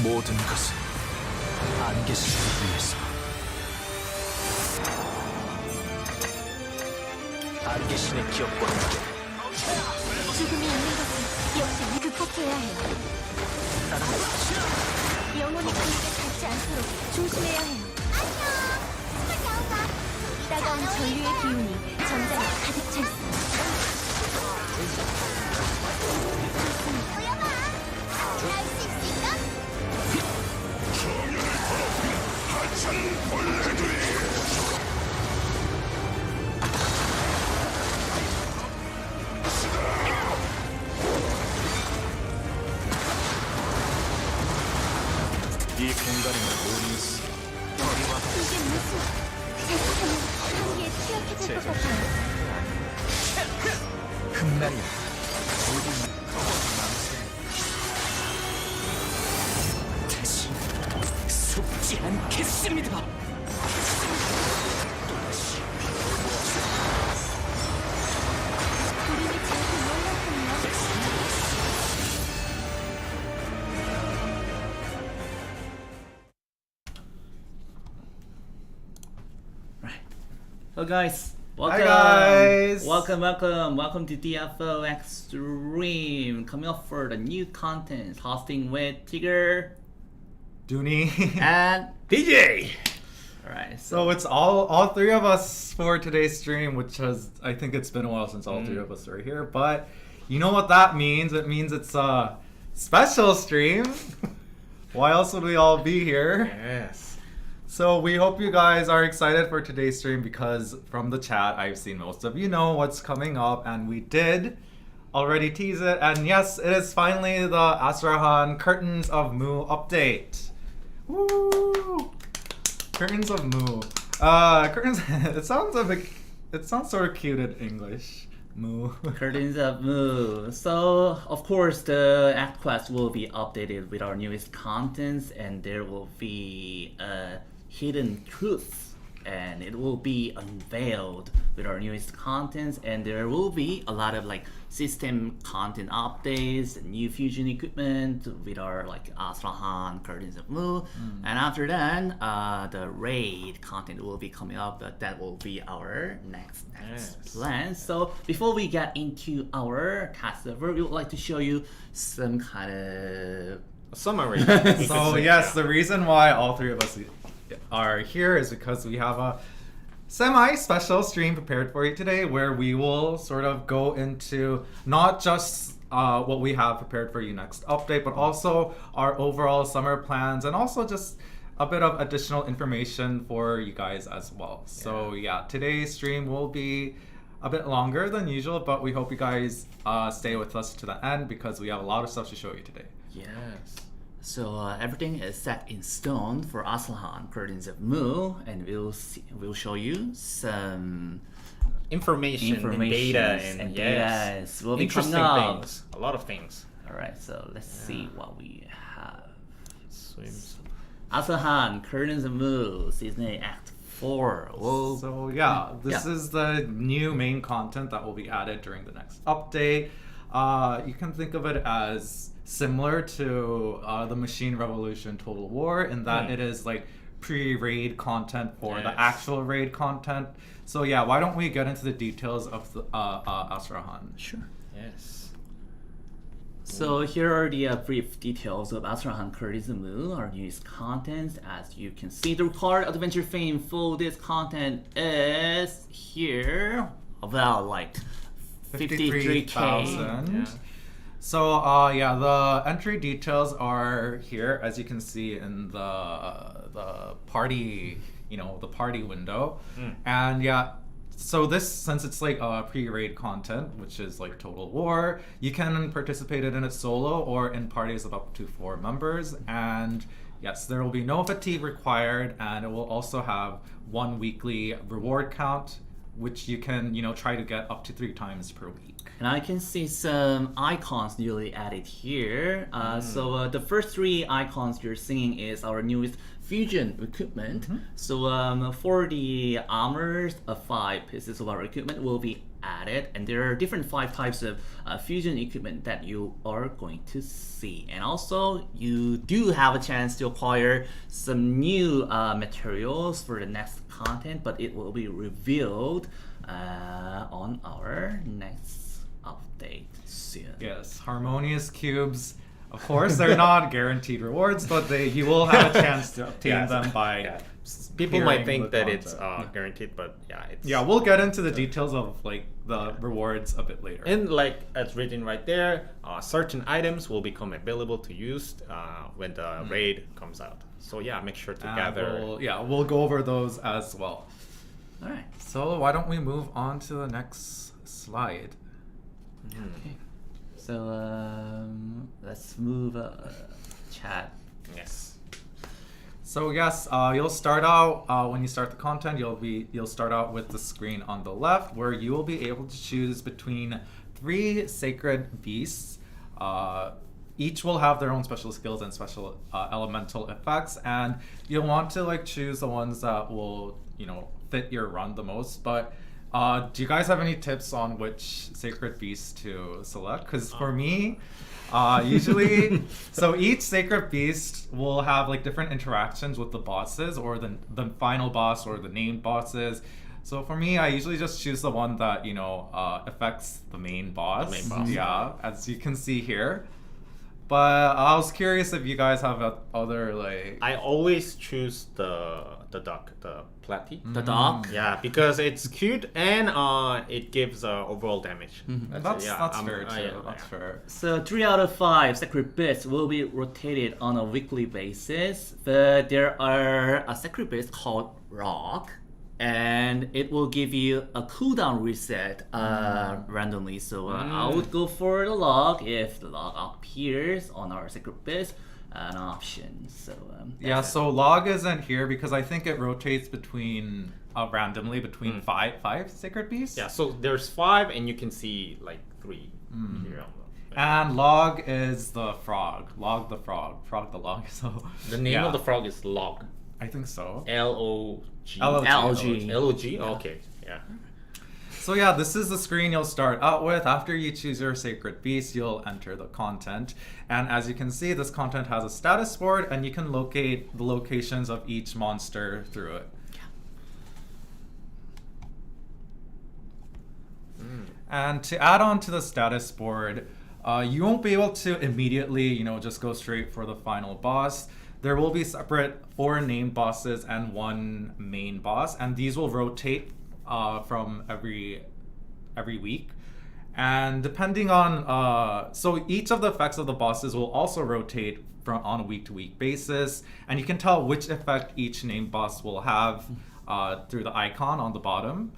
모든 것은 안개신을 위해서. 안개신의 기억과 함께 죽음이 있는 것은 역시 극복해야 해요. 영혼의 그늘에 닿지 않도록 조심해야 해요. 따가운 전류의 기운이 전장에 가득 차 있습니다. 할수 있을까? 정연을 더럽힌 하찮은 벌레들이 이 공간에는 물이 있어. 이게 무슨 잘못하면 한계에 취약해질 것 같아요. 흠날이 다시 속지 않겠습니다. 우리는 자꾸 놀랐군요. Hello guys, welcome. Hi guys. Welcome to DFO Extreme. Coming up for the new content, hosting with Tigger Dooney. and DJ. Alright, So it's all three of us for today's stream, which has, I think it's been a while since all three of us are here, but you know what that means? It means it's a special stream. Why else would we all be here? Yes. So we hope you guys are excited for today's stream because from the chat I've seen most of you know what's coming up, and we did already tease it, and yes, it is finally the Asrahan Curtains of Mu update. Woo! Curtains of Mu. Curtains. It sounds sort of cute in English. Mu. Curtains of Moon. So of course the act quest will be updated with our newest contents, and there will be hidden truths, and it will be unveiled with our newest contents, and there will be a lot of like system content updates, new fusion equipment with our like Asrahan Curtains of Moon, and after that the raid content will be coming up, but that will be our next plan. So before we get into our test server, we would like to show you some kind of A summary. So yes, the reason why all three of us are here is because we have a semi-special stream prepared for you today where we will sort of go into not just what we have prepared for you next update, but also our overall summer plans, and also just a bit of additional information for you guys as well. So yeah, today's stream will be a bit longer than usual, but we hope you guys stay with us to the end because we have a lot of stuff to show you today. Yes. So everything is set in stone for Asrahan Curtains of Mu, and we'll show you some information and data and yes, will be interesting coming up. things. A lot of things. All right, so let's see what we have. Swims. Asrahan Curtains of Mu, Season 8, Act 4. Whoa. So yeah, this is the new main content that will be added during the next update. You can think of it as similar to the Machine Revolution Total War in that it is like pre-raid content for the actual raid content. So yeah, why don't we get into the details of the Asrahan? Sure. Yes. So here are the brief details of Asrahan Curtains of Mu, our newest contents. As you can see, the required adventure fame for this content is here, about like 53k. 53,000. So yeah, the entry details are here, as you can see in the party, the party window, and yeah. So this, since it's like pre-raid content, which is like Total War, you can participate in it solo or in parties of up to 4 members. And yes, there will be no fatigue required, and it will also have 1 weekly reward count, which you can, try to get up to 3 times per week. And I can see some icons newly added here. So the first 3 icons you're seeing is our newest fusion equipment. So for the armors, 5 pieces of our equipment will be added, and there are different 5 types of fusion equipment that you are going to see. And also you do have a chance to acquire some new materials for the next content, but it will be revealed on our next update soon. Yes, harmonious cubes. Of course, they're not guaranteed rewards, but you will have a chance to obtain them by. People hearing might think the that it's content. guaranteed, but yeah, it's Yeah, we'll get into the details of like the rewards a bit later. and like it's written right there, certain items will become available to use when the raid comes out. So yeah, make sure to And gather. we'll go over those as well. All right. So why don't we move on to the next slide? Okay. So let's move chat. Yes. So yes, you'll start out when you start the content. You'll start out with the screen on the left, where you will be able to choose between 3 sacred beasts. Each will have their own special skills and special elemental effects, and you'll want to like choose the ones that will fit your run the most. But do you guys have any tips on which sacred beast to select? Because for me, usually, so each sacred beast will have like different interactions with the bosses or the final boss or the named bosses. So for me, I usually just choose the one that affects the main boss. The main boss. Yeah, as you can see here. But I was curious if you guys have other like. I always choose the duck, the platy. The dog. Yeah, because it's cute and it gives overall damage. That's fair too. yeah, That's fair. So 3 out of 5 sacred bits will be rotated on a weekly basis, but there are a sacred bit called Rock, and it will give you a cooldown reset randomly. So I would go for the log if the log appears on our sacred bit, an option. So Yeah, so log isn't here because I think it rotates between randomly between five sacred beasts. Yeah, so there's 5 and you can see like 3 here. And log is the frog. Log the frog. Frog the log. So The name of the frog is Log. I think so. L-O-G. LOG. L-O-G? Okay, yeah. So yeah, this is the screen you'll start out with. After you choose your sacred beast, you'll enter the content. And as you can see, this content has a status board, and you can locate the locations of each monster through it. And to add on to the status board, you won't be able to immediately, just go straight for the final boss. There will be separate 4 named bosses and 1 main boss, and these will rotate from every week. And depending on, so each of the effects of the bosses will also rotate on a week-to-week basis, and you can tell which effect each named boss will have through the icon on the bottom.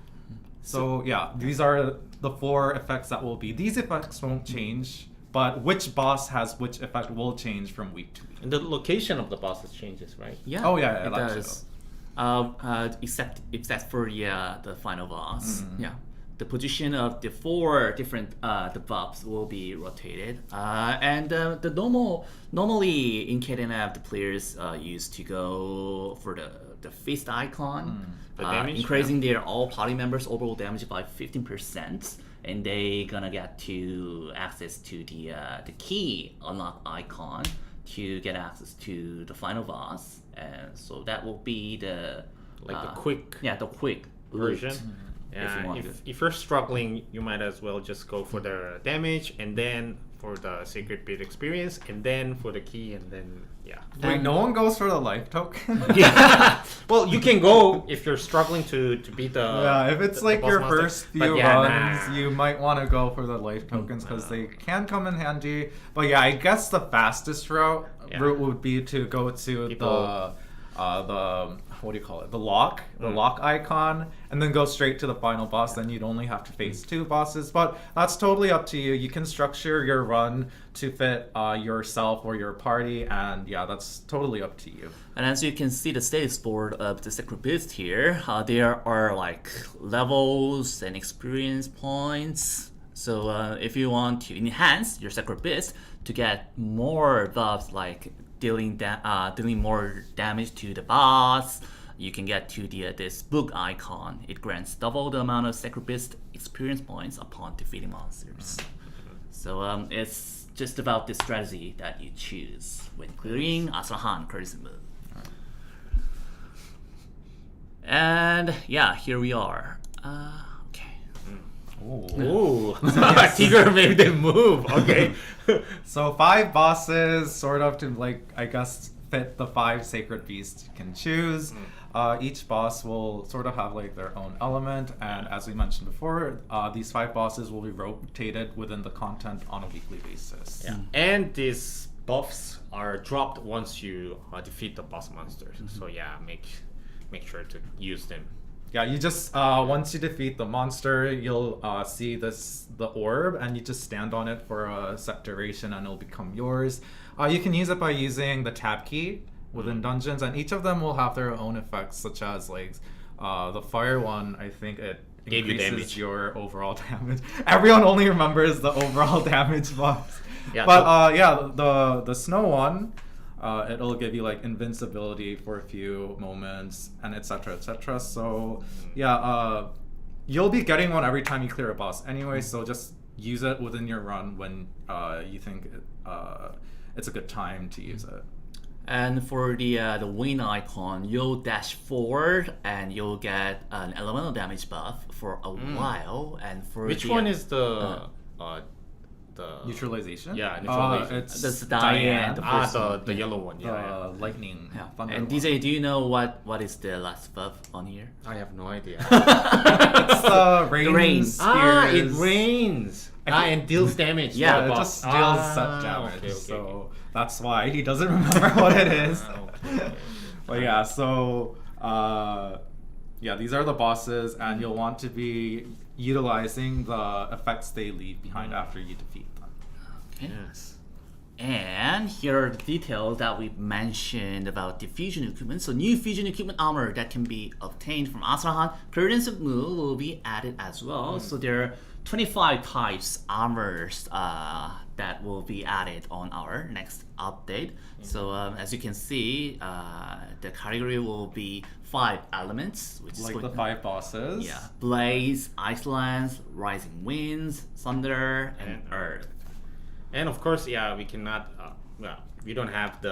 So yeah, these are the 4 effects that will be. These effects won't change, but which boss has which effect will change from week to week. And the location of the bosses changes, right? yeah, Oh, yeah, it that does. Except for the final boss. Yeah, the position of the 4 different debuffs will be rotated, and the normally in KDNF the players used to go for the fist icon, The damage, increasing their all party members overall damage by 15%, and they gonna get to access to the key unlock icon to get access to the final boss, and so that will be the quick the quick version. loot, Yeah, you want if you're struggling, you might as well just go for the damage and then for the secret bit experience and then for the key and then Wait, no one goes for the life token? yeah. Well, you can go if you're struggling to beat the Yeah, if it's the like boss your monster. first But few yeah, runs, nah. you might want to go for the life tokens because they can come in handy. But yeah, I guess the fastest route would be to go to the what do you call it? The lock icon, and then go straight to the final boss. Then you'd only have to face 2 bosses. But that's totally up to you. You can structure your run to fit yourself or your party, and yeah, that's totally up to you. And as you can see the status board of the Sacred Beast here, there are like levels and experience points. So if you want to enhance your Sacred Beast to get more buffs like dealing more damage to the boss, you can get to this book icon. It grants double the amount of Sacred Beast experience points upon defeating monsters. So it's just about the strategy that you choose when clearing Asrahan Consumable. And yeah, here we are. Okay. Ooh. Tigger made them move. Okay. So 5 bosses, sort of to like, I guess, fit the 5 sacred beasts you can choose. Each boss will sort of have like their own element, and as we mentioned before, these 5 bosses will be rotated within the content on a weekly basis. Yeah. And these buffs are dropped once you defeat the boss monsters. So yeah, make sure to use them. Yeah, you just once you defeat the monster, you'll see the orb, and you just stand on it for a set duration, and it'll become yours. You can use it by using the tab key within dungeons, and each of them will have their own effects, such as like the fire one. I think it Gave you increases damage. your overall damage. Everyone only remembers the overall damage buffs. Yeah, But the snow one. It'll give you like invincibility for a few moments, and etc. etc. So yeah, you'll be getting one every time you clear a boss anyway. So just use it within your run when you think it's a good time to use it. And for the wing icon, you'll dash forward and you'll get an elemental damage buff for a while. And for Which the, one is the Neutralization. Yeah, neutralization. It's That's Diane, the first the yellow one. Yeah. lightning. Yeah. Thunder And one. DJ, do you know what is the last buff on here? I have no idea. It's the rain. rain. It spears. rains. And deals damage. Yeah, to the It boss. just deals set damage, Okay. so that's why he doesn't remember what it is. Okay. But yeah, so yeah, these are the bosses, and you'll want to be utilizing the effects they leave behind after you defeat them. Okay. Yes. And here are the details that we mentioned about the fusion equipment. So new fusion equipment armor that can be obtained from Asrahan, Currents of Mu will be added as well. So there are 25 types armors that will be added on our next update. So as you can see, the category will be 5 elements, which Like is the 5 bosses. yeah, blaze, ice lands, rising winds, thunder, and earth. And of course, yeah, we cannot. We don't have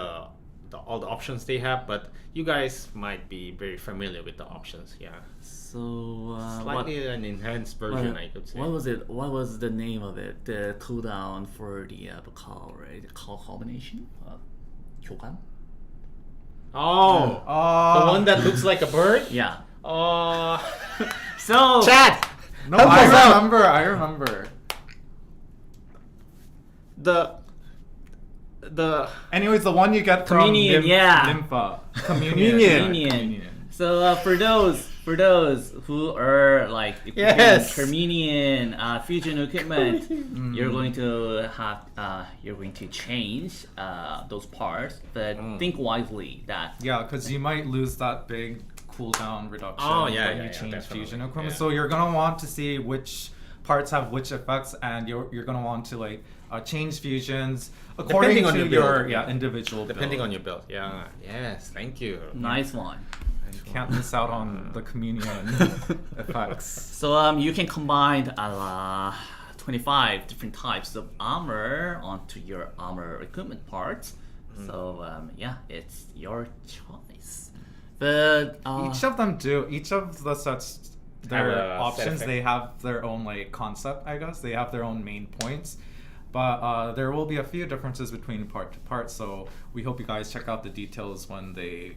all the options they have, but you guys might be very familiar with the options. Yeah, So slightly an enhanced version, I could say. what was it? What was the name of it? The cooldown for the call, right? The call combination? 교감? Oh, the one that looks like a bird. Yeah. Oh, So chat. No, Help us out. I remember. The Anyways, the one you get from Communion, yeah. Nympha. Communion. So for those who are like equipping Yes. Communion fusion equipment, you're going to change those parts, but think wisely that Yeah, because you might lose that big cooldown reduction Oh, yeah, when yeah, you yeah, change definitely. fusion equipment. Yeah. So you're gonna want to see which parts have which effects, and you're gonna want to like change fusions according Depending on to your build. your individual depending build. on your build. Yeah. Yes. Thank you. nice one. Can't miss out on the communion effects. So you can combine 25 different types of armor onto your armor equipment parts. So yeah, it's your choice. But Each of them do. Each of the sets, their Have a set options, effect. they have their own like concept. I guess they have their own main points. But there will be a few differences between part to part, so we hope you guys check out the details when they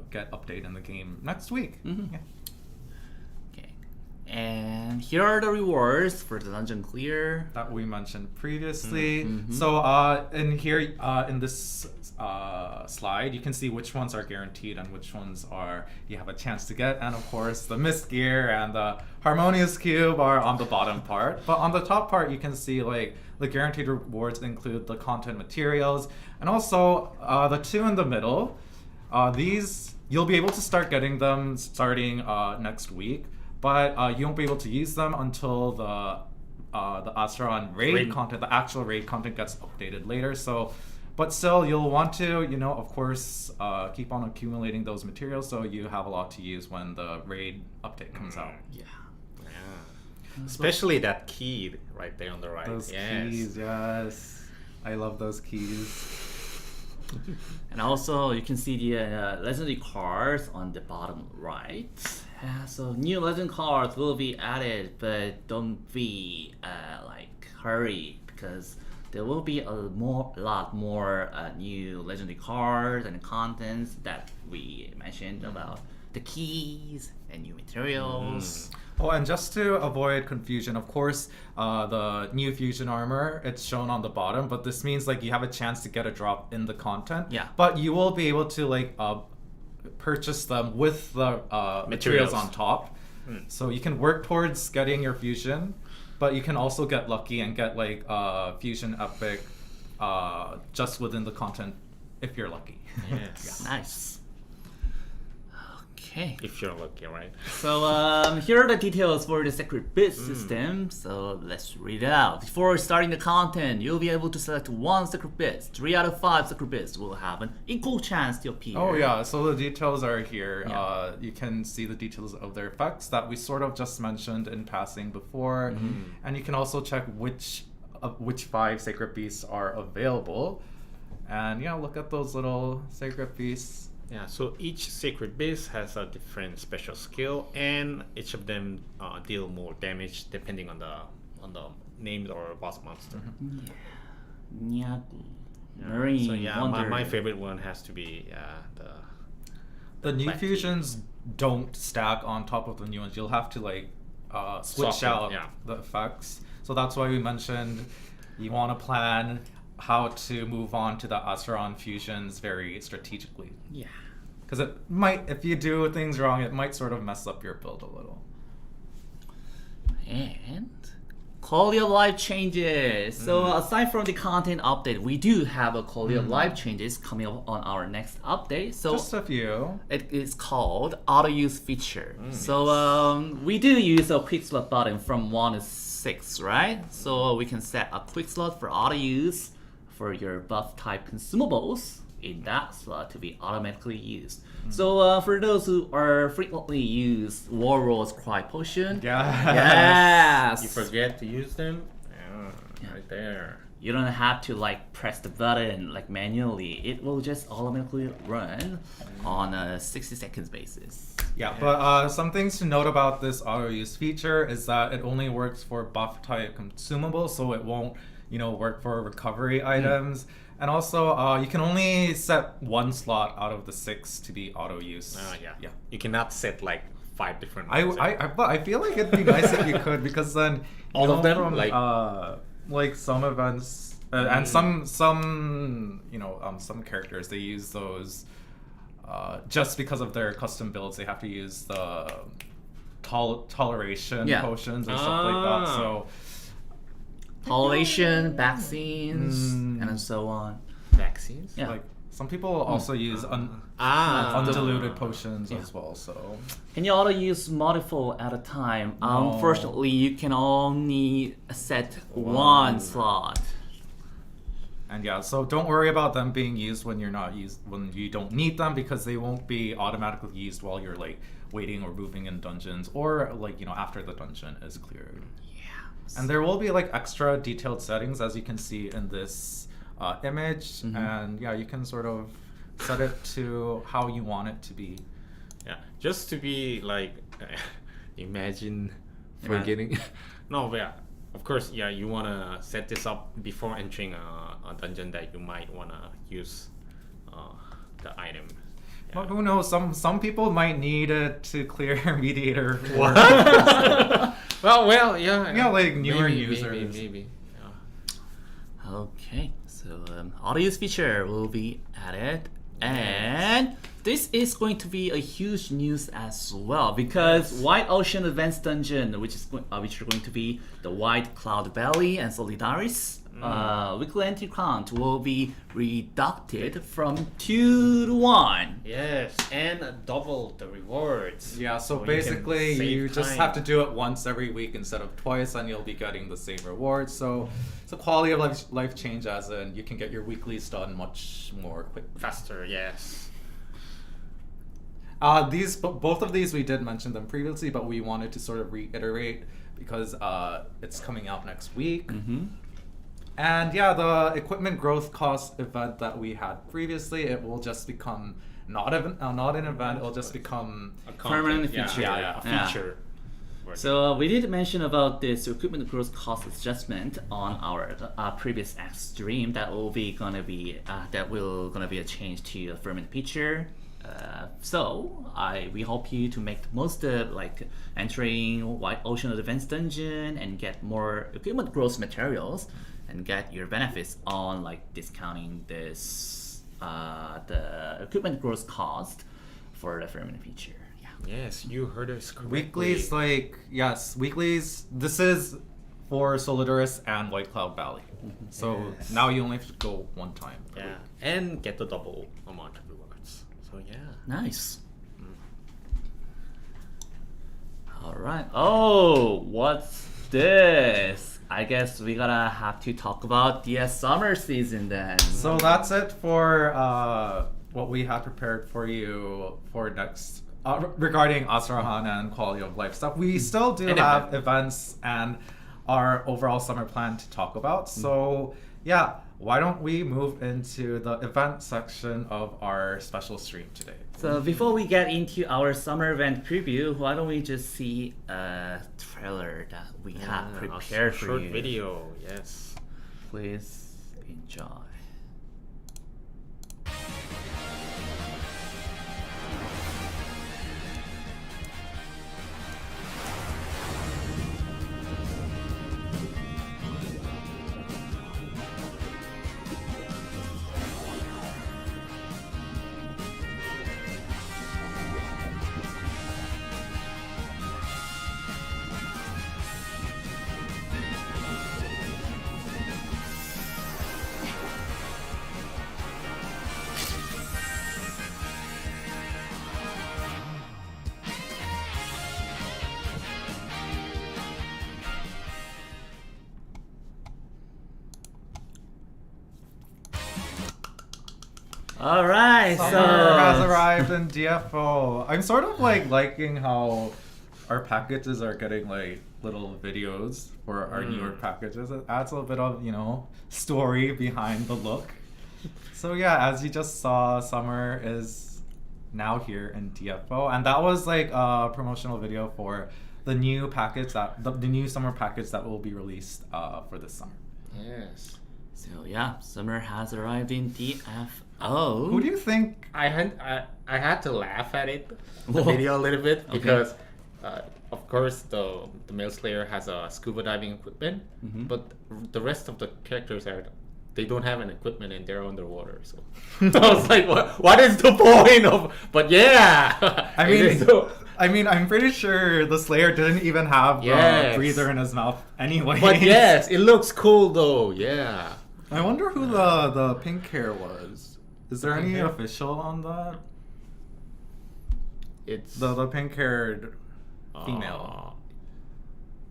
get updated in the game next week. Yeah. okay. And here are the rewards for the dungeon clear. That we mentioned previously. So in here, in this slide, you can see which ones are guaranteed and which ones are you have a chance to get. And of course, the Mist Gear and the Harmonious Cube are on the bottom part. But on the top part, you can see like the guaranteed rewards include the content materials and also the 2 in the middle. These you'll be able to start getting them starting next week, but you won't be able to use them until the Asrahan raid content, the actual raid content gets updated later. So But still, you'll want to, of course, keep on accumulating those materials so you have a lot to use when the raid update comes out. Yeah. Yeah. Especially that key right there on the right. Those Yes. keys, yes. I love those keys. And also, you can see the legendary cards on the bottom right. So new legend cards will be added, but don't be hurry, because there will be a lot more new legendary cards and contents that we mentioned about the keys and new materials. Oh, and just to avoid confusion, of course, the new fusion armor, it's shown on the bottom, but this means like you have a chance to get a drop in the content. Yeah. But you will be able to purchase them with the materials on top. So you can work towards getting your fusion, but you can also get lucky and get like fusion epic just within the content if you're lucky. Yes. Nice. Okay. If you're lucky, right? So here are the details for the secret bid system. So let's read it out. Before starting the content, you'll be able to select one secret bid. 3 out of 5 secret bids will have an equal chance to appear. Oh yeah, so the details are here. Yeah. You can see the details of their effects that we sort of just mentioned in passing before, and you can also check which 5 sacred beasts are available. And yeah, look at those little sacred beasts. Yeah, so each sacred beast has a different special skill, and each of them deal more damage depending on the name or boss monster. Nyaku. Yeah. Marine So yeah, Wonder. my favorite one has to be The new Black fusions don't stack on top of the new ones. You'll have to switch Soften, out yeah. the effects. So that's why we mentioned you want to plan how to move on to the Asrahan fusions very strategically. Yeah. Because it might, if you do things wrong, it might sort of mess up your build a little. And quality of life changes. So aside from the content update, we do have a quality of life changes coming up on our next update. So Just a few. it is called auto use feature. So we do use a quick slot button from 1 to 6, right? So we can set a quick slot for auto use for your buff type consumables in that slot to be automatically used. So for those who are frequently use Warlord's Cry Potion, yes, You forget to use them? Yeah, right there. you don't have to press the button manually. It will just automatically run on a 60 seconds basis. Yeah, but some things to note about this auto use feature is that it only works for buff type consumables, so it won't work for recovery items. And also, you can only set 1 slot out of the 6 to be auto use. Yeah. You cannot set 5 different But I feel like it'd be nice if you could, because then All of them? from some events and some characters, they use those just because of their custom builds. They have to use the toleration potions and stuff like that. So. Toleration, vaccines, and so on. Vaccines? Yeah. Some people also use undiluted potions as well. So. And you auto use multiple at a time. Unfortunately, you can only set 1 slot. And yeah, so don't worry about them being used when when you don't need them, because they won't be automatically used while you're waiting or moving in dungeons, or after the dungeon is cleared. And there will be extra detailed settings, as you can see in this image, and yeah, you can sort of set it to how you want it to be. Yeah, just to be imagine forgetting. No, but yeah, of course, yeah, you wanna set this up before entering a dungeon that you might wanna use the item. Yeah. But who knows? Some people might need it to clear mediator. Well, yeah. Yeah, newer maybe, users. Maybe. Yeah. Okay, so auto use feature will be added, and this is going to be a huge news as well because White Ocean Advanced Dungeon, which are going to be the White Cloud Valley and Solidaris, weekly entry count will be reducted from 2 to 1. Yes, and double the rewards. Yeah, so you basically can you save just time. have to do it once every week instead of twice, and you'll be getting the same rewards. So it's a quality of life change, as in you can get your weeklies done much more quick. faster. Yes. Both of these we did mention them previously, but we wanted to sort of reiterate because it's coming out next week. Mm-hmm. And yeah, the equipment growth cost event that we had previously, it will just become not an event. It'll just become A Permanent content, feature. Yeah, Yeah. feature. So we did mention about this equipment growth cost adjustment on our previous stream. That will gonna be a change to the firmament feature. We hope you to make the most of like entering White Ocean Advanced Dungeon and get more equipment growth materials and get your benefits on like discounting this the equipment growth cost for the firmament feature. Yeah. Yes, you heard us correctly. weeklies. Weeklies. This is for Solidaris and White Cloud Valley. So Yes. now you only have to go one time. Yeah, and get the double amount of rewards. So yeah. Nice. All right. Oh, what's this? I guess we gotta have to talk about the summer season then. So that's it for what we had prepared for you for next regarding Asrahan and quality of life stuff. We still do And have events and our overall summer plan to talk about. So yeah, why don't we move into the event section of our special stream today? So before we get into our summer event preview, why don't we just see a trailer that we have prepared a for short you? video. Yes. Please enjoy. All right, Summer so has arrived in DFO. I'm sort of like liking how our packages are getting like little videos for our newer packages. It adds a little bit of, story behind the look. So yeah, as you just saw, summer is now here in DFO, and that was like a promotional video for the new package the new summer package that will be released for this summer. Yes. So yeah, summer has arrived in DFO. Who do you think? I had to laugh at it, the Whoa. video a little bit Okay. because, of course, the male slayer has a scuba diving equipment, but the rest of the characters they don't have an equipment and they're underwater. So I was like, what is the point of? But yeah, I it mean, is so- I'm pretty sure the Slayer didn't even have Yes. the breather in his mouth anyway. but yes, it looks cool though. Yeah. I wonder who the pink hair was. Is there any pink hair? official on that? It's The pink haired female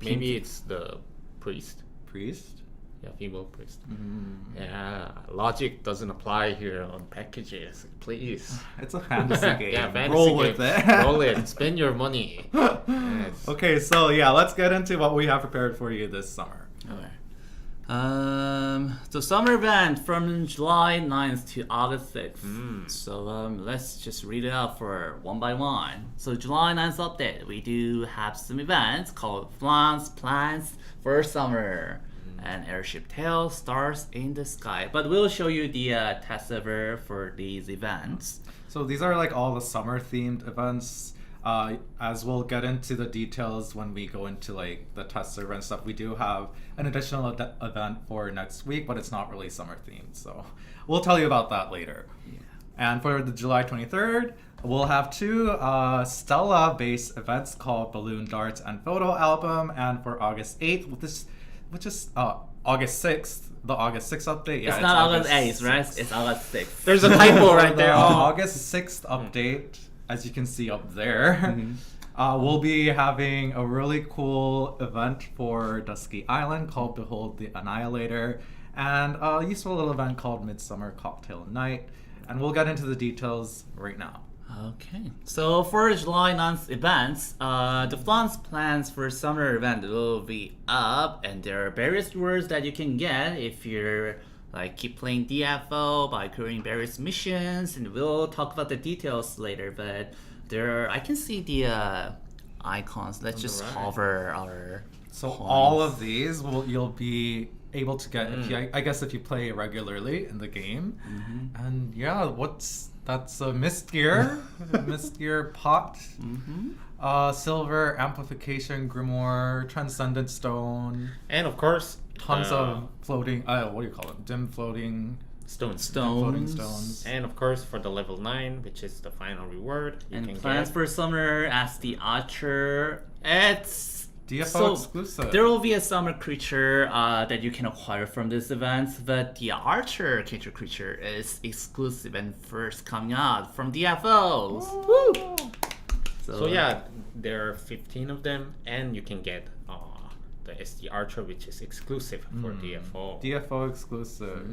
maybe it's the priest. priest. Yeah, female priest. Yeah, logic doesn't apply here on packages. Please. It's a fantasy game. Yeah, fantasy Roll game. with it. Roll it. Spend your money. Yes. Okay, so yeah, let's get into what we have prepared for you this summer. Okay. So summer event from July 9th to August 6th. So let's just read it out for one by one. So July 9th update, we do have some events called Flance, Plans for summer, and Airship Tales, Stars in the Sky. But we'll show you the test server for these events. So these are like all the summer themed events. As we'll get into the details when we go into like the test server and stuff, we do have an additional event for next week, but it's not really summer themed. So we'll tell you about that later. Yeah. And for the July 23rd, we'll have two Stella-based events called Balloon Darts and Photo Album. And for August 8th, which is August 6th, the August 6th update. Yeah, It's not August 8th, right? It's August 6th. There's a typo right For there. the Oh. August 6th update, as you can see up there, we'll be having a really cool event for Dusky Island called Behold the Annihilator, and a useful little event called Midsummer Cocktail Night. And we'll get into the details right now. Okay, so for July 9th events, the Flance plans for summer event will be up, and there are various rewards that you can get if you're like keep playing DFO by clearing various missions, and we'll talk about the details later. But I can see the icons. Let's just right. hover our. So points. all of these you'll be able to get if you, I guess if you play regularly in the game. And yeah, that's a mist gear, mist gear pot, silver amplification grimoire, transcendent stone, And of course, tons of floating. What do you call them? Dim floating stones. floating stones. And of course, for the level 9, which is the final reward, you And can plans get. for summer as the Archer. It's DFO exclusive. There will be a summer creature that you can acquire from this event, but the Archer creature is exclusive and first coming out from DFOs. Woo! So yeah, there are 15 of them, and you can get the SD Archer, which is exclusive for DFO. DFO exclusive.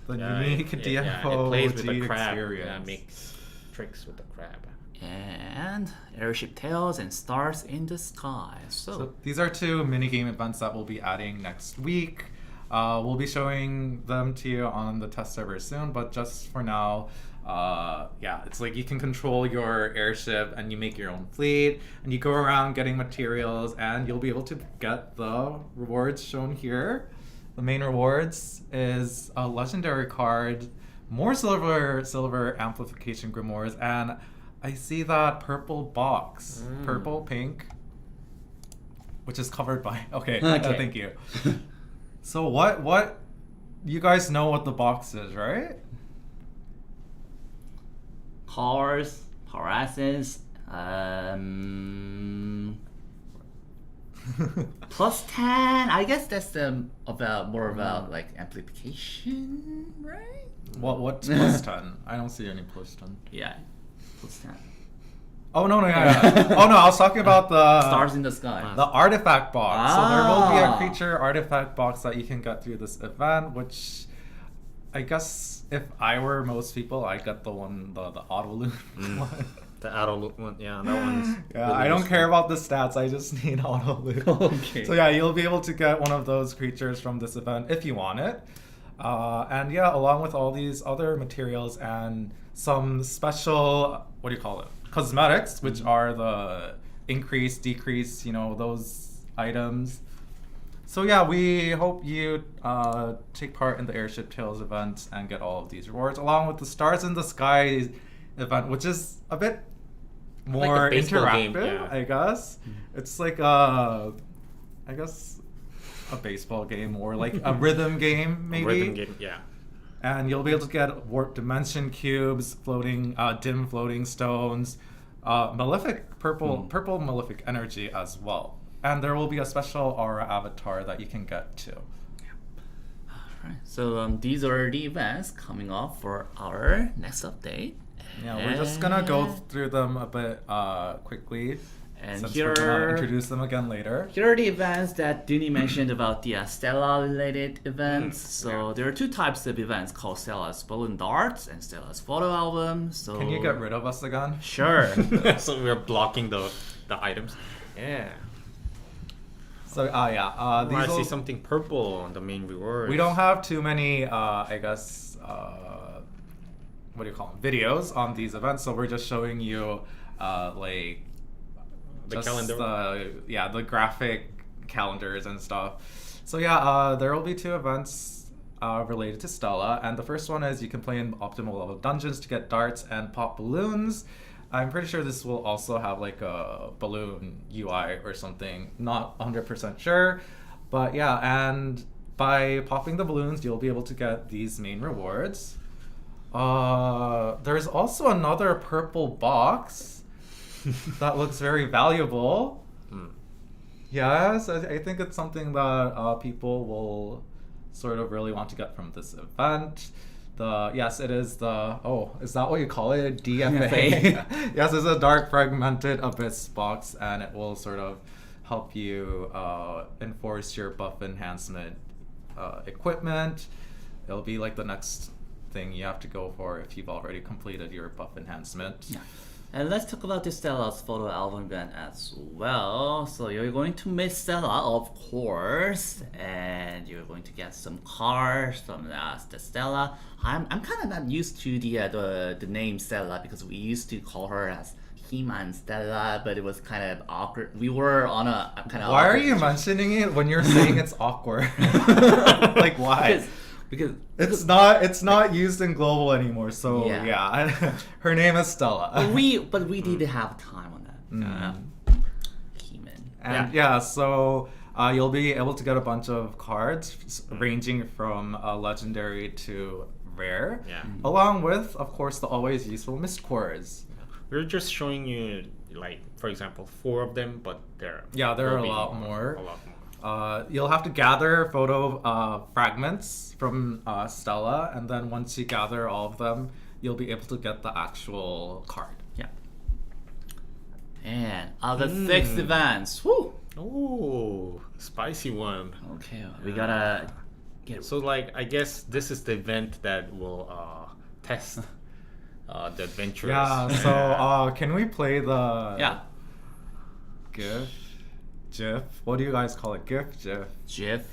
The Yeah, unique it DFO plays with the G crab. experience. Yeah, makes tricks with the crab. And Airship Tales and Stars in the Sky. So these are two minigame events that we'll be adding next week. We'll be showing them to you on the test server soon, but just for now, yeah, it's like you can control your airship and you make your own fleet and you go around getting materials and you'll be able to get the rewards shown here. The main rewards is a legendary card, more silver amplification grimoires, and I see that purple box, purple, pink, which is covered by. Okay. Thank you. So what? You guys know what the box is, right? Cars, harassers, plus 10. I guess that's more about like amplification, right? What's plus 10? I don't see any plus 10. Yeah, plus 10. Oh no, yeah. Oh no, I was talking about the Stars in the Sky. the artifact box. So there will be a creature artifact box that you can get through this event, which I guess if I were most people, I'd get the auto loot one. The auto loot one, yeah, that one's. Yeah, really I don't useful. care about the stats. I just need auto loot. Okay. So yeah, you'll be able to get one of those creatures from this event if you want it. And yeah, along with all these other materials and some special, what do you call it? Cosmetics, which are the increase, decrease, those items. So yeah, we hope you take part in the Airship Tales event and get all of these rewards, along with the Stars in the Sky event, which is a bit more Like a baseball interactive, game, yeah. I guess. It's like I guess a baseball game or like a rhythm game, maybe. Rhythm game, yeah. And you'll be able to get warp dimension cubes, floating, dim floating stones, malefic purple malefic energy as well. And there will be a special aura avatar that you can get too. Alright, so these are the events coming up for our next update. Yeah, we're just gonna go through them a bit quickly. And Since here we're gonna are- introduce them again later. Here are the events that Dooney mentioned about the Stella related events. So there are two types of events called Stella's Balloon Darts and Stella's Photo Album. So Can you get rid of us again? Sure. So we're blocking the items. Yeah. So yeah, I these see will, something purple on the main reward. we don't have too many, I guess, what do you call them? Videos on these events. So we're just showing you, like. The Just calendar. The graphic calendars and stuff. So yeah, there will be two events related to Stella, and the first one is you can play in optimal level dungeons to get darts and pop balloons. I'm pretty sure this will also have like a balloon UI or something. Not 100% sure, but yeah, and by popping the balloons, you'll be able to get these main rewards. There's also another purple box that looks very valuable. Yes, I think it's something that people will sort of really want to get from this event. Yes, it is is that what you call it? DFA? Yes, it's a dark fragmented abyss box, and it will sort of help you enforce your buff enhancement equipment. It'll be like the next thing you have to go for if you've already completed your buff enhancement. Yeah. And let's talk about the Stella's photo album event as well. So you're going to meet Stella, of course, and you're going to get some cards from the Stella. I'm kind of not used to the name Stella because we used to call her as He-Man Stella, but it was kind of awkward. We were on a kind of. Why are you mentioning it when you're saying it's awkward? Like why? Because it's not used in global anymore. So yeah, her name is Stella. but we did have time on that. He-Man. And so you'll be able to get a bunch of cards ranging from legendary to rare, along with, of course, the always useful mist cores. We're just showing you, like, for example, 4 of them, but there are a lot more. You'll have to gather photo fragments from Stella, and then once you gather all of them, you'll be able to get the actual card. Yeah. And other 6 events. Woo! Oh, spicy one. Okay, we gotta get. So, like, I guess this is the event that will test the adventurers. Yeah. So, can we play the GIF? What do you guys call it? GIF?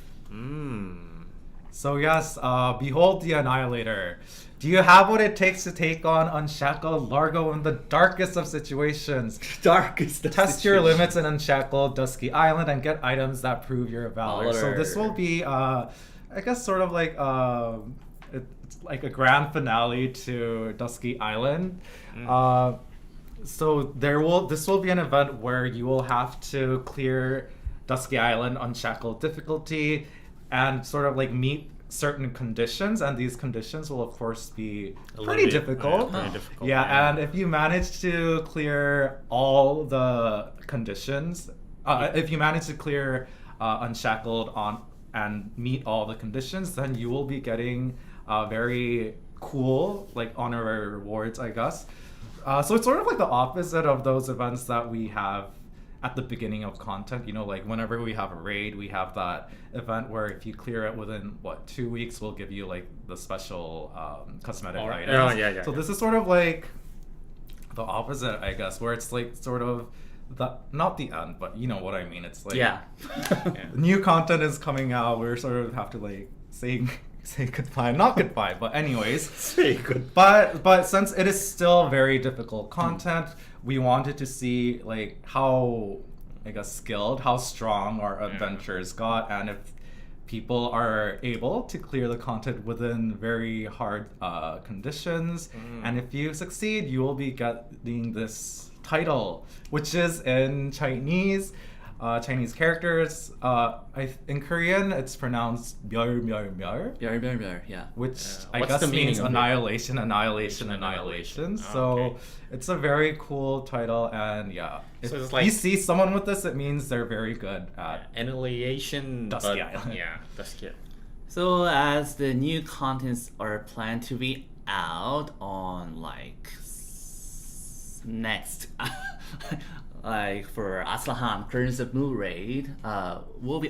So yes, behold the Annihilator. Do you have what it takes to take on Unshackled Largo in the darkest of situations? Test your limits in Unshackled Dusky Island and get items that prove your valor. So this will be, I guess, sort of like it's like a grand finale to Dusky Island. So this will be an event where you will have to clear Dusky Island Unshackled difficulty and sort of like meet certain conditions, and these conditions will of course be pretty difficult. Yeah, and if you manage to clear all the conditions, if you manage to clear Unshackled and meet all the conditions, then you will be getting very cool like honorary rewards, I guess. So it's sort of like the opposite of those events that we have at the beginning of content. You know, like whenever we have a raid, we have that event where if you clear it within 2 weeks, we'll give you like the special cosmetic items. So this is sort of like the opposite, I guess, where it's like sort of not the end, but you know what I mean. It's like new content is coming out. We're sort of have to like say goodbye, not goodbye, but anyways, say goodbye. But since it is still very difficult content, we wanted to see like how, I guess, skilled, how strong our adventurers got, and if people are able to clear the content within very hard conditions. And if you succeed, you will be getting this title, which is in Chinese characters. In Korean, it's pronounced 멸, yeah. Which I guess means annihilation. So it's a very cool title, and if it's like, you see someone with this, it means they're very good at annihilation. Dusky Island. Yeah, Dusky. So as the new contents are planned to be out on like next. Like for Asrahan, Currents of Moon Raid, will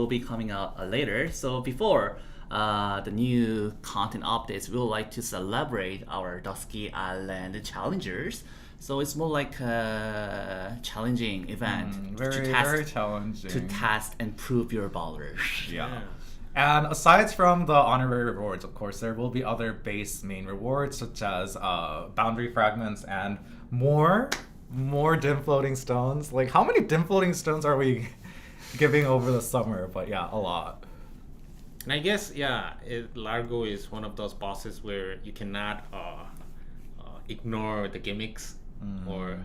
be coming out later. So before the new content updates, we would like to celebrate our Dusky Island challengers. So it's more like a challenging event very challenging to test and prove your ballers. Yeah. And aside from the honorary rewards, of course, there will be other base main rewards such as boundary fragments and more dim floating stones. Like, how many dim floating stones are we giving over the summer? But yeah, a lot. And I guess Largo is one of those bosses where you cannot ignore the gimmicks or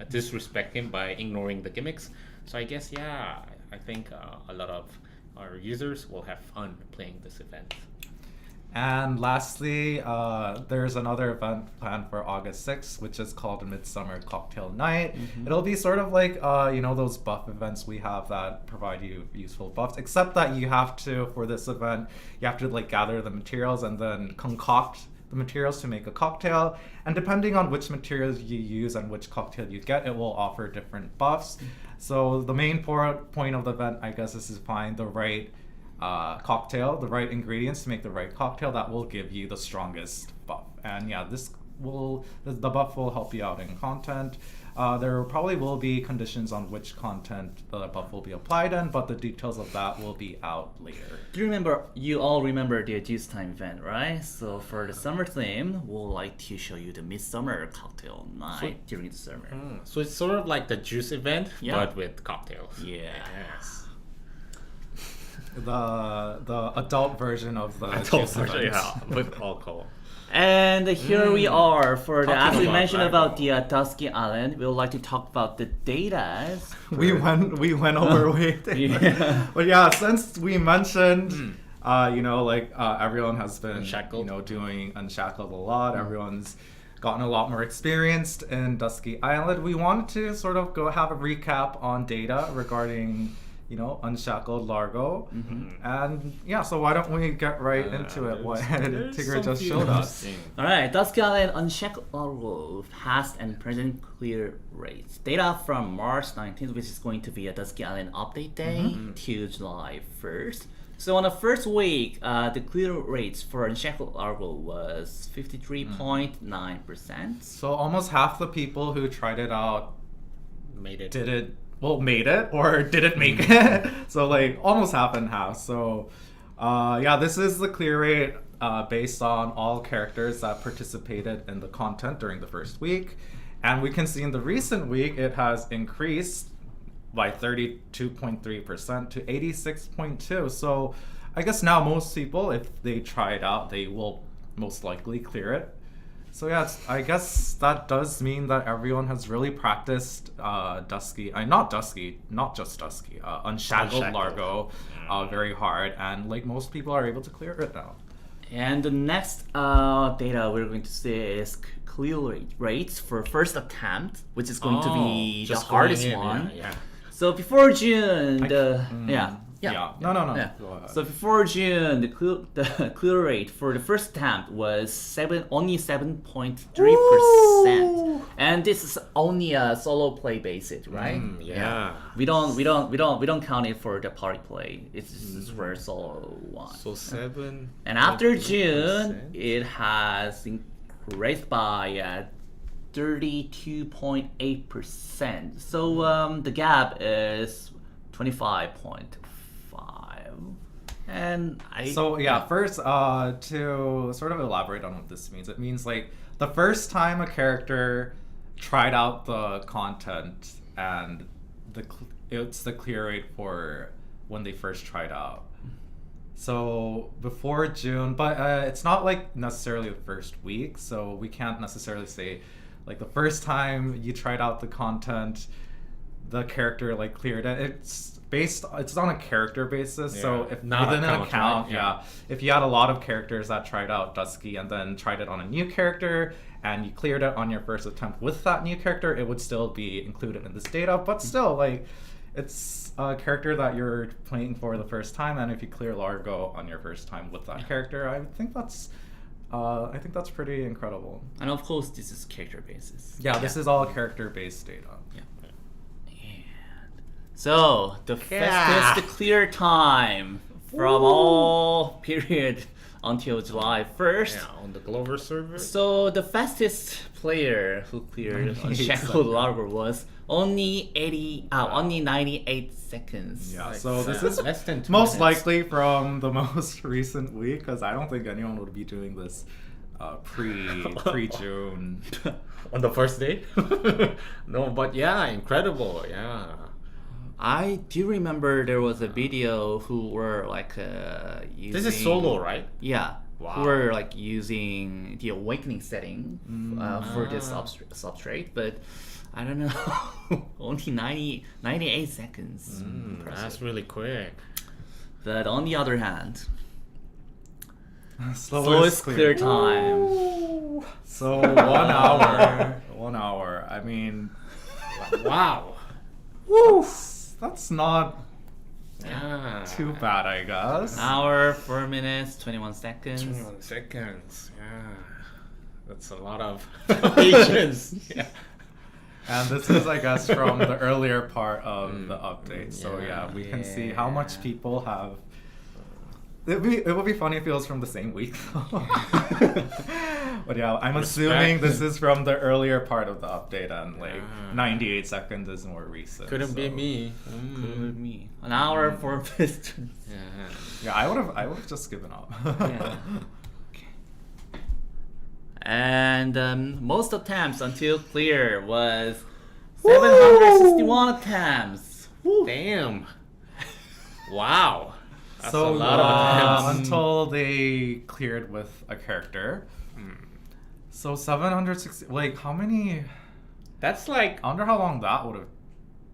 disrespect him by ignoring the gimmicks. So I guess I think a lot of our users will have fun playing this event. And lastly, there's another event planned for August 6th, which is called Midsummer Cocktail Night. It'll be sort of like, those buff events we have that provide you useful buffs, except that you have to, for this event, you have to like gather the materials and then concoct the materials to make a cocktail. And depending on which materials you use and which cocktail you get, it will offer different buffs. So the main point of the event, I guess, is to find the right cocktail, the right ingredients to make the right cocktail that will give you the strongest buff. And yeah, the buff will help you out in content. There probably will be conditions on which content the buff will be applied in, but the details of that will be out later. You all remember the Juice Time event, right? So for the summer theme, we'll like to show you the Midsummer Cocktail Night during the summer. So it's sort of like the juice event, Yeah. but with cocktails. Yes. The adult version of the juice event. Yeah, with alcohol. And here we are for the, as Talking we about mentioned alcohol. about the Dusky Island, we would like to talk about the data. We went over way there. Yeah. But yeah, since we mentioned everyone has been Unshackled. doing Unshackled a lot. Everyone's gotten a lot more experienced in Dusky Island. We wanted to sort of go have a recap on data regarding Unshackled Largo. And yeah, so why don't we get right into it? What Tigger just showed us. Alright, Dusky Island Unshackled Largo past and present clear rates. Data from March 19th, which is going to be a Dusky Island update day, to July 1st. So on the first week, the clear rates for Unshackled Largo was 53.9%. So almost half the people who tried it out Made it. made it or didn't make it. So like almost half and half. So this is the clear rate based on all characters that participated in the content during the first week. And we can see in the recent week it has increased by 32.3% to 86.2%. So I guess now most people, if they try it out, they will most likely clear it. So yeah, I guess that does mean that everyone has really practiced not just Dusky, Unshackled Largo very hard, and like most people are able to clear it now. And the next data we're going to see is clear rates for first attempt, which is going to be the just hardest going in, one. Yeah. So before June, No. Yeah. No. Yeah. Go ahead. So before June, the clear rate for the first attempt was only 7.3%, and this is only a solo play basis, right? Yeah. We don't count it for the party play. It's just for solo one. So 7. And after June, it has increased by 32.8%. So the gap is 25.5. And first, to sort of elaborate on what this means, it means like the first time a character tried out the content, and it's the clear rate for when they first tried out. So before June, but it's not like necessarily the first week, so we can't necessarily say like the first time you tried out the content, the character like cleared it. It's on a character basis. So if Not within an account, account, right? if you had a lot of characters that tried out Dusky and then tried it on a new character and you cleared it on your first attempt with that new character, it would still be included in this data. But still, like, it's a character that you're playing for the first time, and if you clear Largo on your first time with that character, I think that's pretty incredible. And of course, this is character basis. Yeah, this is all character-based data. Yeah. So the fastest clear time from all period until July 1st. Yeah, on the Glover server. So the fastest player who cleared Unshackled Largo was only 98 seconds. Yeah, Like, so this is less than 2 most minutes. likely from the most recent week, because I don't think anyone would be doing this pre-June. On the first day? No, but yeah, incredible. Yeah. I do remember there was a video who were like using... This is solo, right? Yeah. Wow. Who were like using the awakening setting for this substrate, but I don't know. Only 98 seconds. That's really quick. But on the other hand, Slowest clear time. So 1 hour. 1 hour. I mean, Wow. that's not Yeah. too bad, I guess. An hour, 4 minutes, 21 seconds. 21 seconds. Yeah. That's a lot of patience. Yeah. And this is, I guess, from the earlier part of the update. So yeah, we can see how much Yeah. people have. It would be funny if it was from the same week. But yeah, I'm assuming this is from the earlier part of the update, and like 98 seconds is more recent. Couldn't be so- me. With me. An hour, 4 minutes. Yeah. Yeah, I would have just given up. Yeah. And most attempts until clear was 761 attempts. Woo. Damn. Wow. That's So a lot of attempts. until they cleared with a character. So 760. Like how many? That's like I wonder how long that would have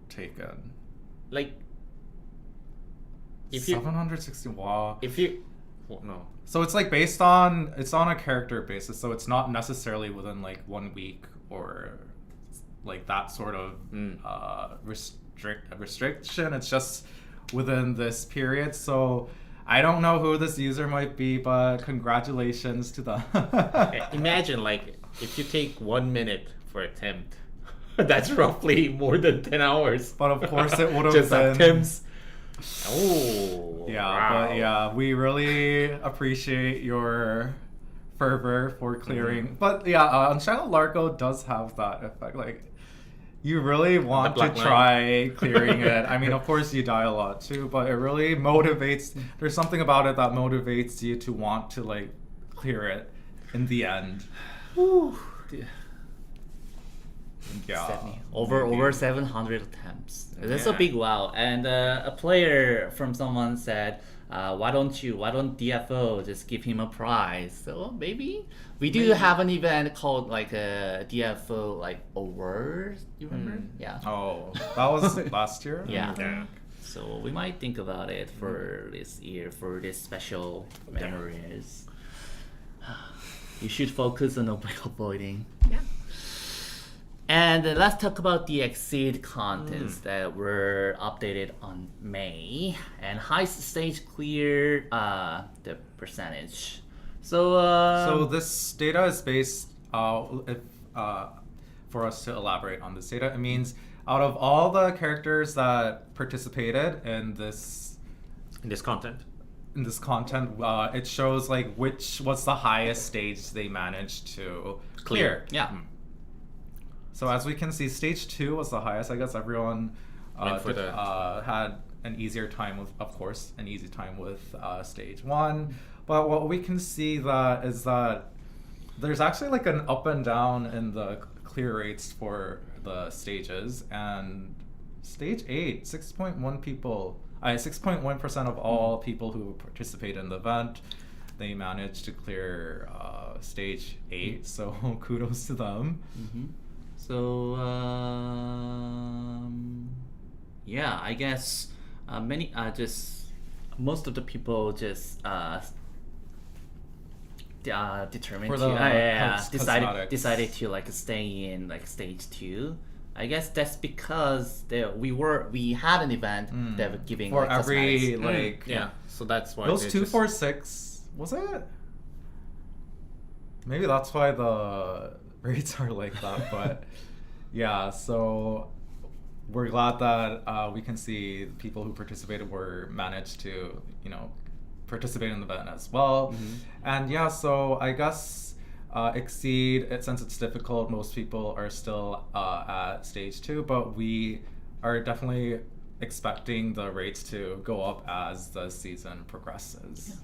taken. like if you 760. Wow. well, no. So it's like it's on a character basis. So it's not necessarily within like 1 week or like that sort of restriction. It's just within this period. So I don't know who this user might be, but congratulations to them. Imagine like if you take 1 minute for attempt, that's roughly more than 10 hours. But of course it would have Just been. attempts. Oh. Yeah, wow. but yeah, we really appreciate your fervor for clearing. But yeah, Unshackled Larko does have that effect. Like, you really want to black line. try clearing it. I mean, of course, you die a lot too, but it really motivates. There's something about it that motivates you to want to like clear it in the end. Yeah. Over 700 attempts. That's a big wow. And a player from someone said, why don't DFO just give him a prize? So maybe we do have an event called like a DFO like awards. You remember? Yeah. Oh, that was last year. Yeah. Yeah. So we might think about it for this year for this special memories. You should focus on avoiding. Yeah. And let's talk about the Exceed contents that were updated on May and highest stage clear the percentage. So So this data is based, if for us to elaborate on this data, it means out of all the characters that participated in this content. it shows like which was the highest stage they managed to clear. yeah. So as we can see, stage 2 was the highest. I guess everyone Went for had an easier time with, of course, an easy time with stage 1. But what we can see is that there's actually like an up and down in the clear rates for the stages. And stage 8, 6.1% of all people who participate in the event, they managed to clear stage 8. So kudos to them. So yeah, I guess many most of the people just determined For to the cosmetics. decided to like stay in like stage 2. I guess that's because we had an event that was giving For like every cosmetics. like Yeah. So that's why those they 246 was it? Maybe that's why the rates are like that. But yeah, so we're glad that we can see the people who participated managed to participate in the event as well. And yeah, so I guess Exceed, since it's difficult, most people are still at stage 2, but we are definitely expecting the rates to go up as the season progresses.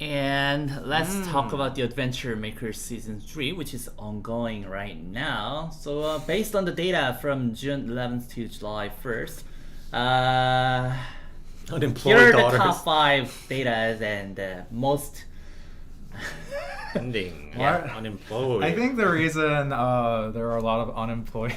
And let's talk about the Adventure Maker Season 3, which is ongoing right now. So based on the data from June 11th to July 1st, unemployed here are daughters. the top 5 data and most... Ending. What? Unemployed. I think the reason there are a lot of unemployed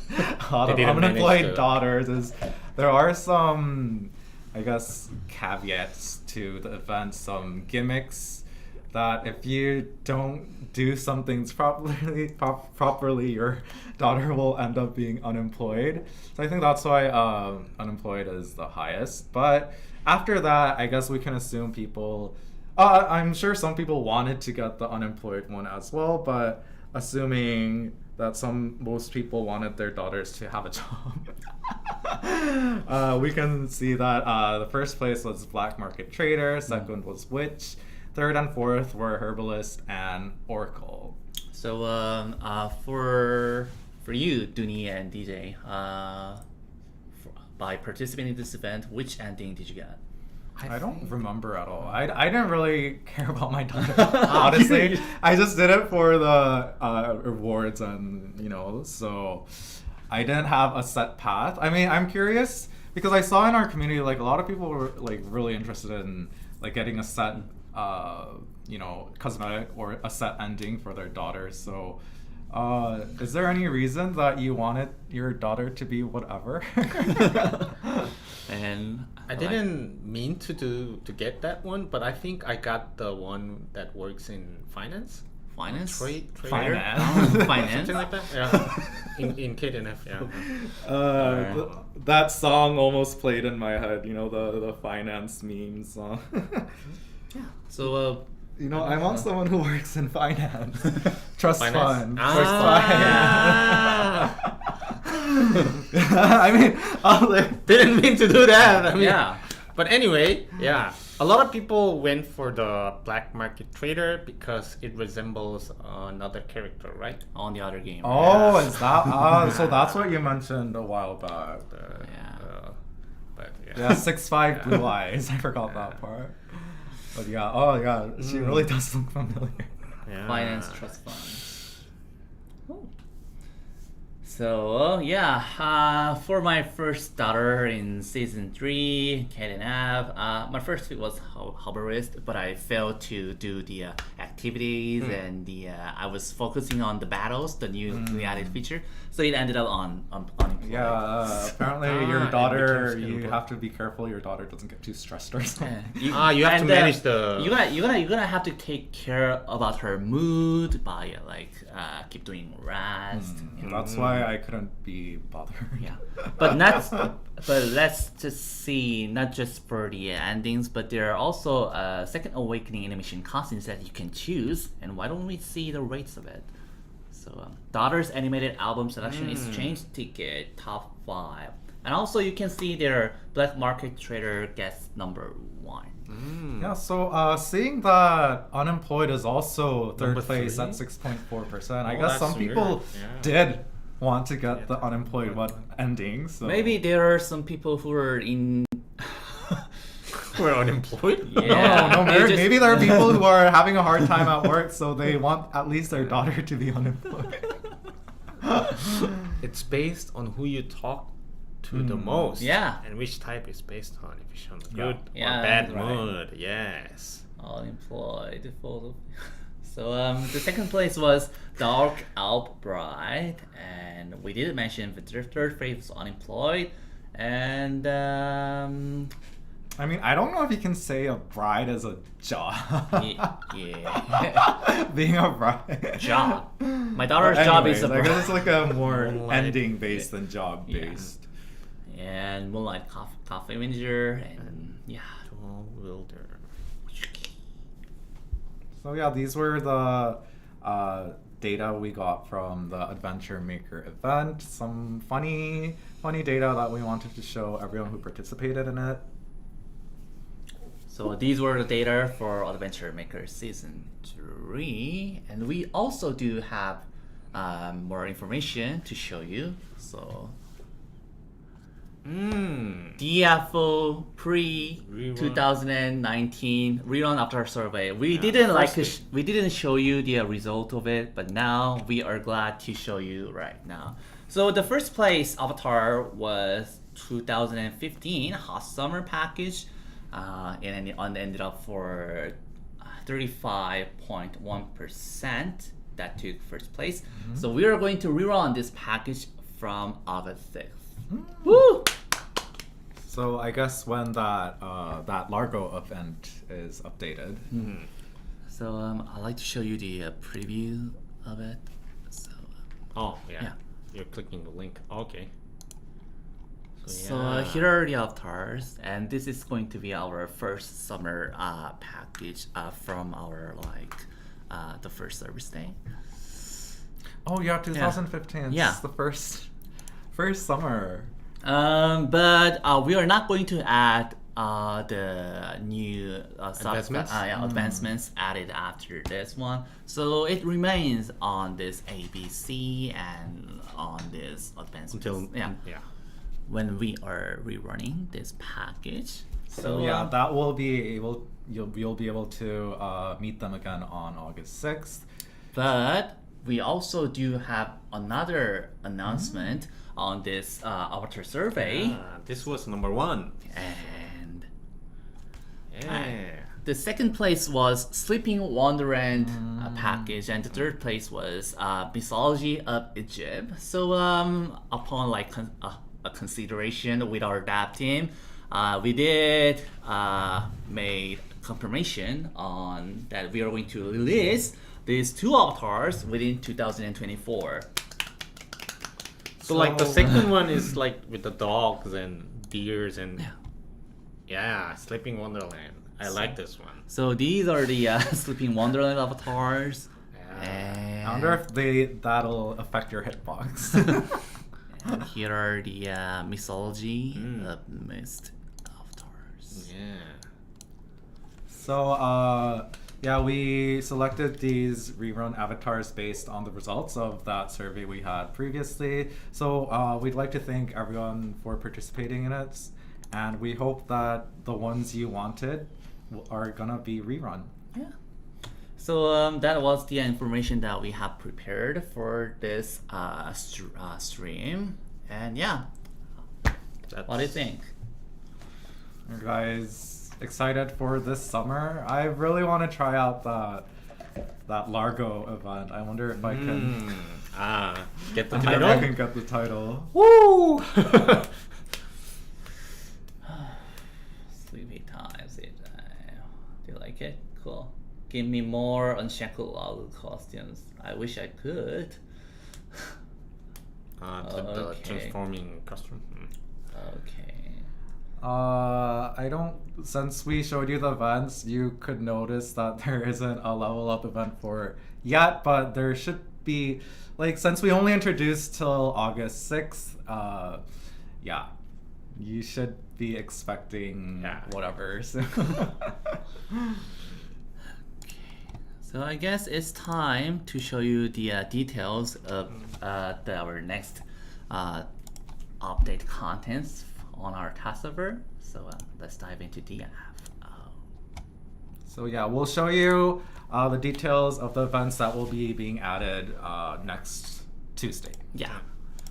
They didn't manage to- daughters is there are some I guess, caveats to the event, some gimmicks that if you don't do some things properly, your daughter will end up being unemployed. So I think that's why unemployed is the highest. But after that, I guess we can assume people. I'm sure some people wanted to get the unemployed one as well, but assuming that most people wanted their daughters to have a job. We can see that the first place was black market trader, second was witch, third and fourth were herbalist and oracle. So for you, Dooney and DJ, by participating in this event, which ending did you get? I don't remember at all. I didn't really care about my daughter, honestly. I just did it for the rewards and, so I didn't have a set path. I mean, I'm curious because I saw in our community, like, a lot of people were, like, really interested in, like, getting a set, cosmetic or a set ending for their daughter. So is there any reason that you wanted your daughter to be whatever? And I didn't mean to get that one, but I think I got the one that works in finance. Finance? Trader? Finance? Something like that? Yeah. in KDNF, yeah. That song almost played in my head, the finance meme song. Yeah. So, I want someone who works in finance. Trust fund. I mean, Didn't mean to do that. I mean, yeah. But anyway, yeah. A lot of people went for the black market trader because it resembles another character, right? On the other game. Oh, is that? So that's what you mentioned a while back. But Yeah, 6'5" blue eyes. I forgot that part. But yeah, she really does look familiar. Yeah. Finance trust fund. So for my first daughter in season 3, Cat and Av, my first pick was herbalist, but I failed to do the activities and I was focusing on the battles, the new added feature. So it ended up on unemployed. Yeah, apparently your daughter, you have to be careful your daughter doesn't get too stressed or something. You have to manage the. You're gonna have to take care about her mood by keep doing rest. That's why I couldn't be bothered. Yeah, but let's just see, not just for the endings, but there are also second awakening animation costumes that you can choose. And why don't we see the rates of it? So daughter's animated album selection is changed ticket top 5, and also you can see their black market trader gets number 1. Yeah, so seeing that unemployed is also third Number place 3? at 6.4%. I Oh, guess some that's people weird. Yeah. did want to get the unemployed one ending. So Maybe there are some people who are in. We're unemployed? Yeah. No, They just- maybe there are people who are having a hard time at work, so they want at least their daughter to be unemployed. It's based on who you talk to the most. Yeah. And which type is based on. If you're on a Yeah. good Yeah, or bad right. mood. Yes. Unemployed photo. So the second place was Dark Alp Bride, and we did mention the third place was unemployed, and I mean, I don't know if you can say a bride is a job. yeah, Being a bride. job. My daughter's But job is a anyways, I guess bride. it's like a more Moonlight. ending based than job based. And Moonlight Coffee Manager, and yeah. Wilder. So yeah, these were the data we got from the Adventure Maker event. Some funny data that we wanted to show everyone who participated in it. So these were the data for Adventure Maker Season 3, and we also do have more information to show you. So DFO pre 2019 rerun after our survey. We didn't we didn't show you the result of it, but now we are glad to show you right now. So the first place avatar was 2015 Hot Summer package, and it ended up for 35.1%. That took first place. So we are going to rerun this package from August 6th. Woo! So I guess when that Largo event is updated. So I'd like to show you the preview of it. So, Oh, yeah. Yeah. You're clicking the link. Okay. so here are the avatars, and this is going to be our first summer package from our the first service day. Oh yeah, 2015. Yeah. It's the first summer. But we are not going to add the new Advancements? advancements added after this one. So it remains on this ABC and on this advancements. Until yeah, when we are rerunning this package. So yeah, that will be able. You'll be able to meet them again on August 6th. But we also do have another announcement on this avatar survey. This was number 1. And Yeah. the second place was Sleeping Wonderland package, and the third place was Mythology of Egypt. So upon a consideration with our DAP team, we did made confirmation on that we are going to release these 2 avatars within 2024. So like the second one is like with the dogs and deers and Sleeping Wonderland. I like this one. So these are the Sleeping Wonderland avatars. Yeah. And I wonder if that'll affect your hitbox. And here are the Mythology of Mist avatars. Yeah. So yeah, we selected these rerun avatars based on the results of that survey we had previously. So we'd like to thank everyone for participating in it, and we hope that the ones you wanted are gonna be rerun. Yeah. So that was the information that we have prepared for this stream. And yeah, what do you think? You guys excited for this summer? I really want to try out that Largo event. I wonder if I can. Get the I title. can get the title. Woo! Sleepy times. Do you like it? Cool. Give me more Unshackled Lago costumes. I wish I could. The Okay. transforming costume. Okay. I don't. Since we showed you the events, you could notice that there isn't a level up event for yet, but there should be. Like, since we only introduced till August 6th, yeah, you should be expecting whatever. So. So I guess it's time to show you the details of our next update contents on our test server. So let's dive into the app. So yeah, we'll show you the details of the events that will be being added next Tuesday. Yeah.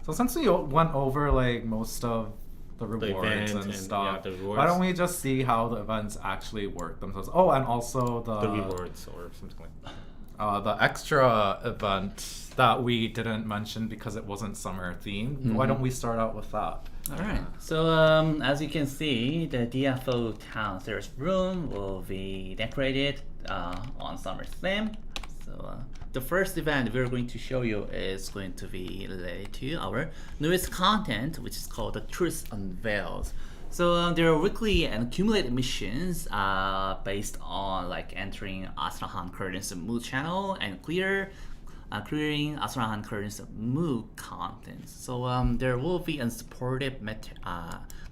So since we went over like most of the rewards event and stuff, the rewards. why don't we just see how the events actually work themselves? Oh, and also The rewards or something like that. the extra event that we didn't mention because it wasn't summer themed. Why don't we start out with that? All right. So as you can see, the DFO Town Service room will be decorated on summer theme. So the first event we're going to show you is going to be related to our newest content, which is called the Truth Unveiled. So there are weekly and accumulated missions based on like entering Asrahan Curtains of Mood channel and clearing Asrahan Curtains of Mood content. So there will be unsupported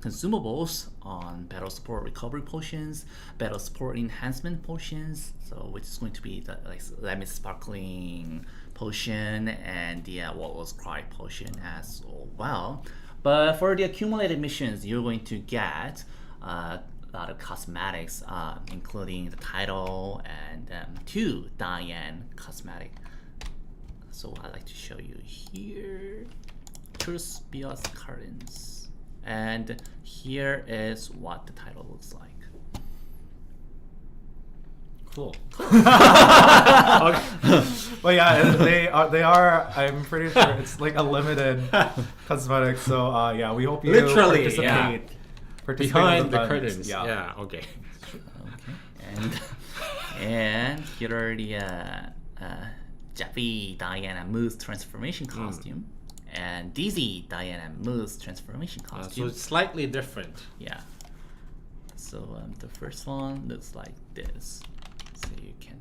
consumables on battle support recovery potions, battle support enhancement potions, so which is going to be the lemon sparkling potion and the Walrus Cry potion as well. But for the accumulated missions, you're going to get a lot of cosmetics, including the title and 2 Diane cosmetic. So I'd like to show you here, Truth Beyond Curtains. And here is what the title looks like. Cool. But yeah, they are. I'm pretty sure it's like a limited cosmetic. So yeah, we hope you Literally, participate Participating Behind in the events, curtains. Yeah. Okay. Okay. And here are the Jeffy, Diane, and Moose transformation costume, and Dizzy, Diane, and Moose transformation So costume. it's slightly different. Yeah. So the first one looks like this. So you can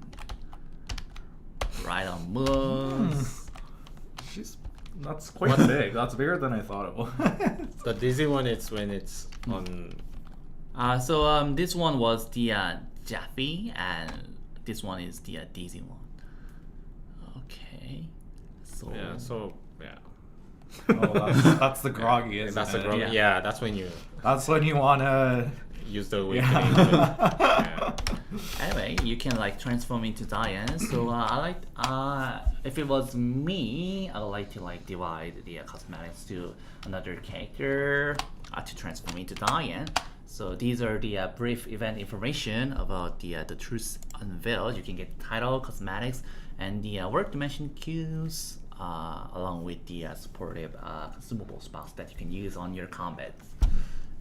ride on Moose. That's quite big. That's bigger than I thought it was. The dizzy one is when it's on. So this one was the Jeffy, and this one is the Dizzy one. Okay. So Yeah. So yeah. Oh, that's the groggy, isn't That's it? a groggy. Yeah. Yeah. That's when you That's when you wanna. use the awakening. Yeah. Yeah. anyway, you can like transform into Diane. So I like if it was me, I would like to like divide the cosmetics to another character to transform into Diane. So these are the brief event information about the truth unveiled. You can get title, cosmetics, and the work dimension cues, along with the supportive consumable spots that you can use on your combat.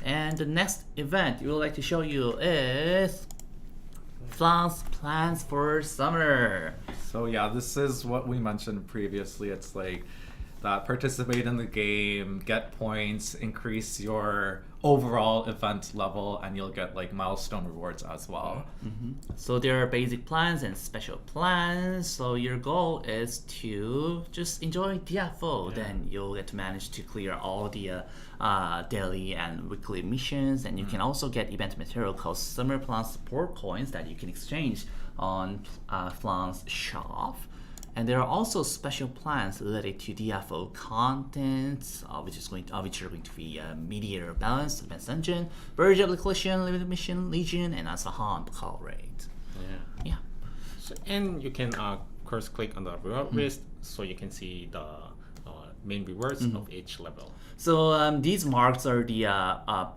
And the next event we would like to show you is Flance plans for summer. So yeah, this is what we mentioned previously. It's like that participate in the game, get points, increase your overall event level, and you'll get like milestone rewards as well. So there are basic plans and special plans. So your goal is to just enjoy DFO. Then you'll get to manage to clear all the daily and weekly missions, and you can also get event material called Summer Plan Support Coins that you can exchange on Flance shop. And there are also special plans related to DFO content, which are going to be Mediator Balance, Advanced Dungeon, Verge of the Collision, Limited Mission, Legion, and Asrahan call rate. Yeah. Yeah. So, and you can of course click on the reward list so you can see the main rewards of each level. So these marks are the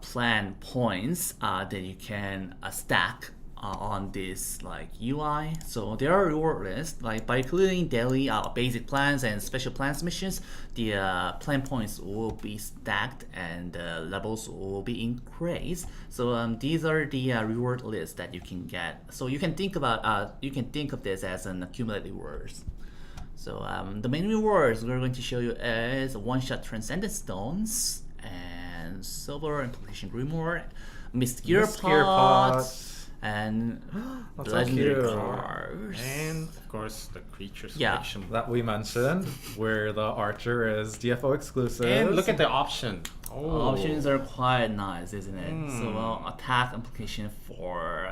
plan points that you can stack on this like UI. So there are reward lists like by including daily basic plans and special plans missions, the plan points will be stacked and levels will be increased. So these are the reward lists that you can get. So you can think of this as an accumulated rewards. So the main rewards we're going to show you is one-shot Transcendent Stones and Silver Implication Grimoire, Mystere Pots, and That's the legendary so cute. cards. And of course the creature Yeah. selection. That we mentioned, where the archer is DFO exclusive. And look at the option. Options are quite nice, isn't it? So attack implication for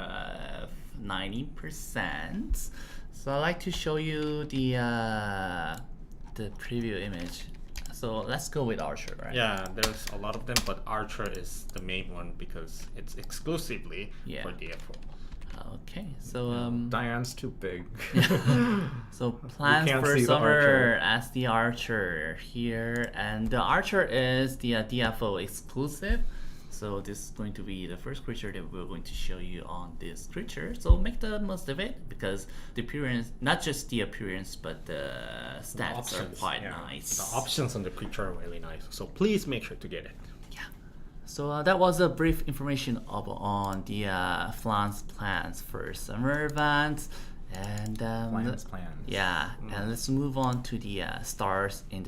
90%. So I like to show you the preview image. So let's go with Archer, right? Yeah, there's a lot of them, but Archer is the main one because it's exclusively for DFO. Okay, so Diane's too big. so plans can't for see the summer Archer. as the Archer here, and the Archer is the DFO exclusive. So this is going to be the first creature that we're going to show you on this creature. So make the most of it because the appearance, not just the appearance, but the stats are quite nice. The options on the creature are really nice. So please make sure to get it. Yeah. So that was a brief information on the Flance plans for summer events. And Plans. yeah, and let's move on to the stars in